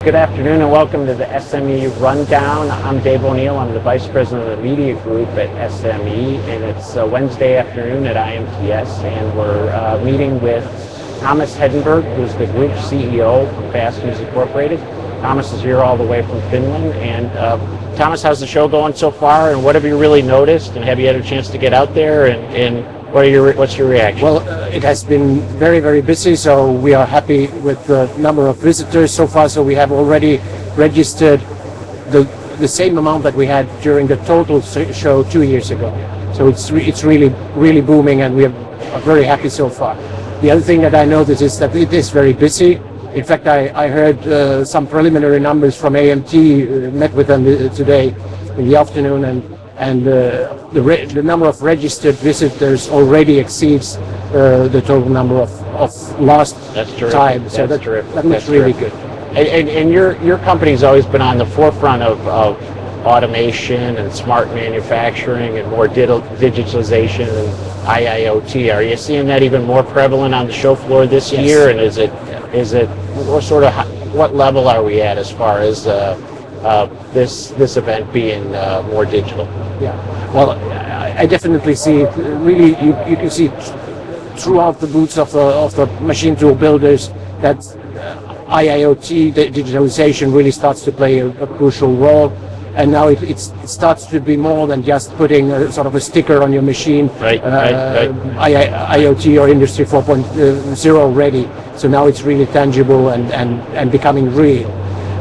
Good afternoon and welcome to the SME Rundown. I'm Dave O'Neill. I'm the Vice President of the Media Group at SME, and it's Wednesday afternoon at IMTS, and we're meeting with Tomas Hedenborg, who's the Group CEO from Fastems Incorporated. Tomas is here all the way from Finland. And Tomas, how's the show going so far, and what have you really noticed, and have you had a chance to get out there, and what's your reaction? Well, it has been very, very busy, so we are happy with the number of visitors so far. So we have already registered the same amount that we had during the total show 2 years ago. So it's really booming, and we are very happy so far. The other thing that I noticed is that it is very busy. In fact, I heard some preliminary numbers from AMT, met with them today in the afternoon, and the number of registered visitors already exceeds the total number of last time. So that looks really good. And your company's always been on the forefront of automation and smart manufacturing and more digitalization and IIoT. Are you seeing that even more prevalent on the show floor this year? And is it what level are we at as far as this event being more digital? Yeah, well, I definitely see it. Really, you can see throughout the booths of the machine tool builders that IIoT, digitalization, really starts to play a crucial role. And now it starts to be more than just putting a sort of a sticker on your machine, right. IoT or Industry 4.0 ready. So now it's really tangible and becoming real.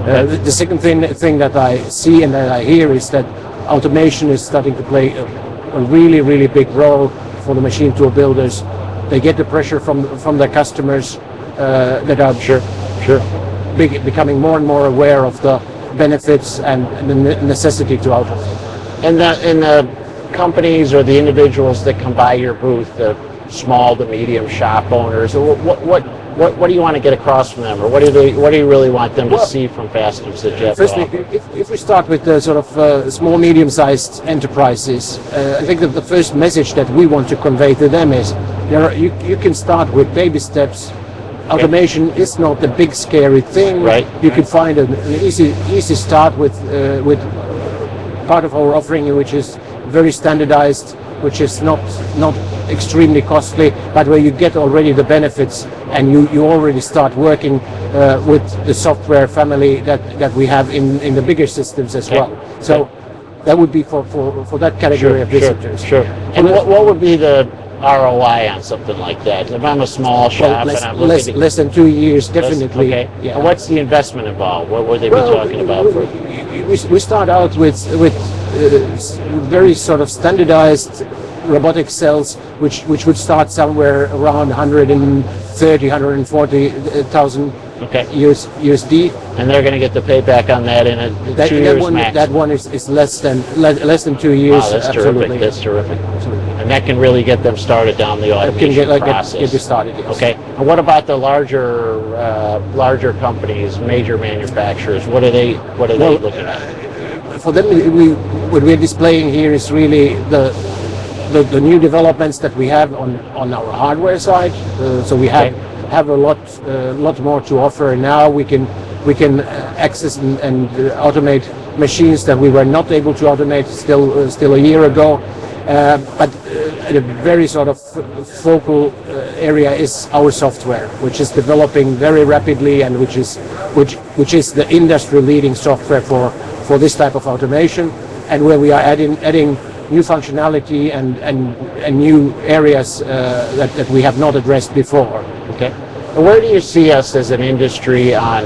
The second thing that I see and that I hear is that automation is starting to play a really, really big role for the machine tool builders. They get the pressure from their customers that are becoming more and more aware of the benefits and the necessity to automate. And the companies or the individuals that come by your booth, the small to medium shop owners, what do you want to get across from them, or what do you really want them to see from Fastems that you have to offer? If we start with the sort of small, medium-sized enterprises, I think that the first message that we want to convey to them is you can start with baby steps. Automation is not the big scary thing. Right. You can find an easy start with part of our offering, which is very standardized, which is not extremely costly, but where you get already the benefits, and you already start working with the software family that we have in the bigger systems as well. So that would be for that category of visitors. Sure. And what would be the ROI on something like that? If I'm a small shop and I'm looking less than 2 years, definitely. Okay. Yeah. And what's the investment involved? What would they be talking about? We start out with very sort of standardized robotic cells, which would start somewhere around 140,000 USD. And they're going to get the payback on that in 2 years max. That one is less than 2 years. Wow, that's absolutely. terrific. That's terrific. Absolutely. And that can really get them started down the automation process. Get you started. Yes. Okay. And what about the larger companies, major manufacturers? What are they looking at? For them, what we're displaying here is really the new developments that we have on our hardware side. So we have a lot more to offer now. We can access and automate machines that we were not able to automate still a year ago. But a very sort of focal area is our software, which is developing very rapidly, and which is the industry-leading software for this type of automation, and where we are adding new functionality and new areas that we have not addressed before. Okay. And where do you see us as an industry on,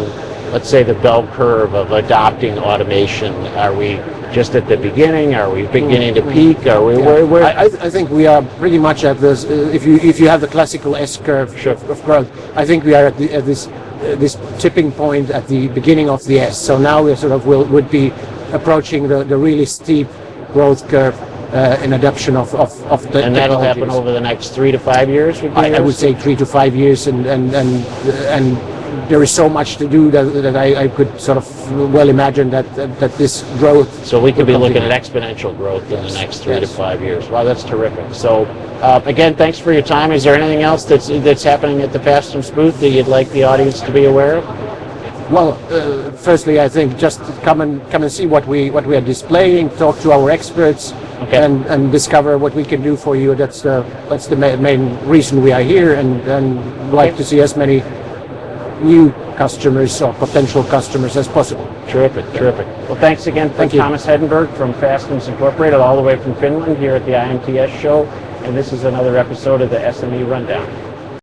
let's say, the bell curve of adopting automation? Are we just at the beginning? Are we beginning to peak? Are we where? I think we are pretty much at this. If you have the classical S curve of growth, I think we are at this tipping point at the beginning of the S. So now we sort of would be approaching the really steep growth curve in adoption of the and that'll happen over the next 3 to 5 years. I would say 3 to 5 years, and there is so much to do that I could sort of well imagine that this growth. So we could be looking at exponential growth in the next 3 to 5 years. Wow, that's terrific. So again, thanks for your time. Is there anything else that's happening at the Fastems booth that you'd like the audience to be aware of? Well, firstly, I think just come and see what we are displaying. Talk to our experts, Okay. and discover what we can do for you. That's the main reason we are here, and like to see as many new customers or potential customers as possible. Terrific, terrific. Well, thanks again. Thank you. Tomas Hedenborg from Fastems Incorporated, all the way from Finland here at the IMTS show. And this is another episode of the SME Rundown.